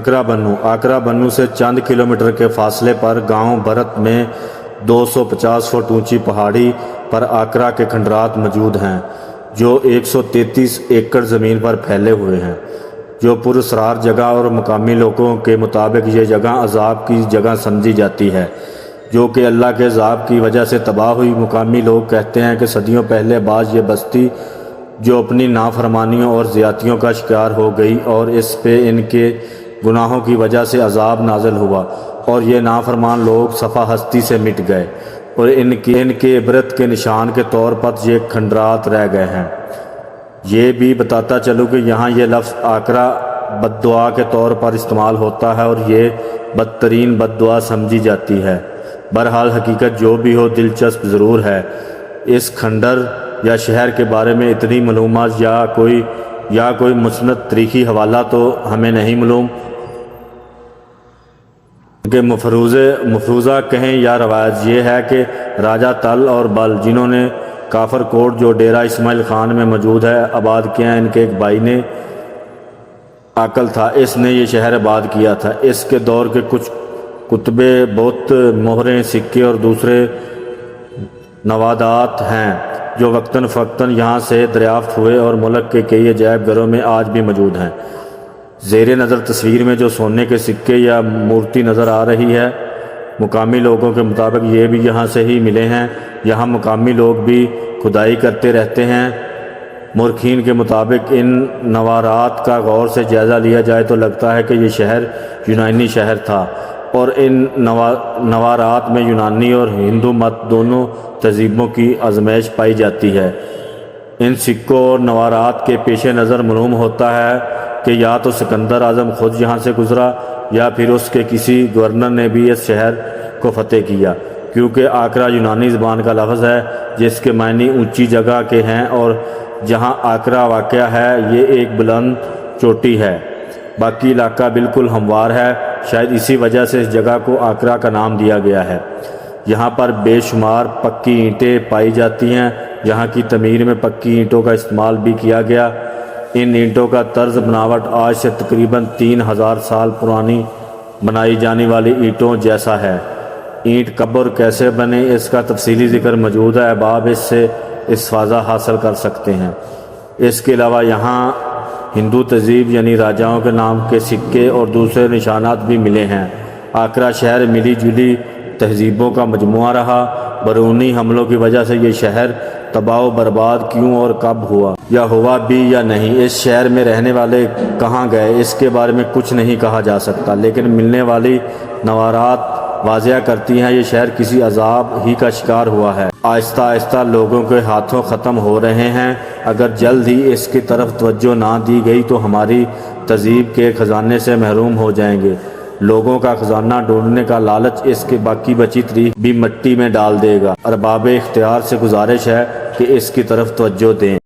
آکرا بنو سے چند کلومیٹر کے فاصلے پر گاؤں بھرت میں 250 فٹ اونچی پہاڑی پر آکرا کے کھنڈرات موجود ہیں جو 133 ایکڑ زمین پر پھیلے ہوئے ہیں، جو پراسرار جگہ اور مقامی لوگوں کے مطابق یہ جگہ عذاب کی جگہ سمجھی جاتی ہے جو کہ اللہ کے عذاب کی وجہ سے تباہ ہوئی۔ مقامی لوگ کہتے ہیں کہ صدیوں پہلے بعض یہ بستی جو اپنی نافرمانیوں اور زیادتیوں کا شکار ہو گئی اور اس پہ ان کے گناہوں کی وجہ سے عذاب نازل ہوا اور یہ نافرمان لوگ صفحہ ہستی سے مٹ گئے اور ان کے عبرت کے نشان کے طور پر یہ کھنڈرات رہ گئے ہیں۔ یہ بھی بتاتا چلوں کہ یہاں یہ لفظ آکرا بد دعا کے طور پر استعمال ہوتا ہے اور یہ بدترین بد دعا سمجھی جاتی ہے۔ بہرحال حقیقت جو بھی ہو، دلچسپ ضرور ہے۔ اس کھنڈر یا شہر کے بارے میں اتنی معلومات یا کوئی مسند تاریخی حوالہ تو ہمیں نہیں معلوم کہ مفروضہ کہیں یا روایت یہ ہے کہ راجہ تل اور بل جنہوں نے کافر کوٹ جو ڈیرہ اسماعیل خان میں موجود ہے آباد کیا، ان کے ایک بھائی نے عقل تھا، اس نے یہ شہر آباد کیا تھا۔ اس کے دور کے کچھ کتبے، بت، مہریں، سکے اور دوسرے نوادرات ہیں جو وقتاً فوقتاً یہاں سے دریافت ہوئے اور ملک کے کئی عجائب گھروں میں آج بھی موجود ہیں۔ زیر نظر تصویر میں جو سونے کے سکے یا مورتی نظر آ رہی ہے، مقامی لوگوں کے مطابق یہ بھی یہاں سے ہی ملے ہیں۔ یہاں مقامی لوگ بھی کھدائی کرتے رہتے ہیں۔ مورخین کے مطابق ان نوادرات کا غور سے جائزہ لیا جائے تو لگتا ہے کہ یہ شہر یونانی شہر تھا اور ان نوادرات میں یونانی اور ہندو مت دونوں تہذیبوں کی آزمائش پائی جاتی ہے۔ ان سکوں اور نوادرات کے پیش نظر معلوم ہوتا ہے کہ یا تو سکندر اعظم خود یہاں سے گزرا یا پھر اس کے کسی گورنر نے بھی اس شہر کو فتح کیا، کیونکہ آکرا یونانی زبان کا لفظ ہے جس کے معنی اونچی جگہ کے ہیں اور جہاں آکرا واقع ہے یہ ایک بلند چوٹی ہے، باقی علاقہ بالکل ہموار ہے۔ شاید اسی وجہ سے اس جگہ کو آکرا کا نام دیا گیا ہے۔ یہاں پر بے شمار پکی اینٹیں پائی جاتی ہیں۔ یہاں کی تعمیر میں پکی اینٹوں کا استعمال بھی کیا گیا۔ ان اینٹوں کا طرز بناوٹ آج سے تقریباً 3000 سال پرانی بنائی جانے والی اینٹوں جیسا ہے۔ اینٹ کب اور کیسے بنے اس کا تفصیلی ذکر موجود ہے، احباب اس سے استفاضہ حاصل کر سکتے ہیں۔ اس کے علاوہ یہاں ہندو تہذیب یعنی راجاؤں کے نام کے سکے اور دوسرے نشانات بھی ملے ہیں۔ آکرا شہر ملی جلی تہذیبوں کا مجموعہ رہا۔ بیرونی حملوں کی وجہ سے یہ شہر تباہ و برباد کیوں اور کب ہوا یا ہوا بھی یا نہیں، اس شہر میں رہنے والے کہاں گئے، اس کے بارے میں کچھ نہیں کہا جا سکتا، لیکن ملنے والی نوادرات واضح کرتی ہیں یہ شہر کسی عذاب ہی کا شکار ہوا ہے، آہستہ آہستہ لوگوں کے ہاتھوں ختم ہو رہے ہیں۔ اگر جلد ہی اس کی طرف توجہ نہ دی گئی تو ہماری تہذیب کے خزانے سے محروم ہو جائیں گے۔ لوگوں کا خزانہ ڈھونڈنے کا لالچ اس کے باقی بچی تاریخ بھی مٹی میں ڈال دے گا۔ ارباب اختیار سے گزارش ہے کہ اس کی طرف توجہ دیں۔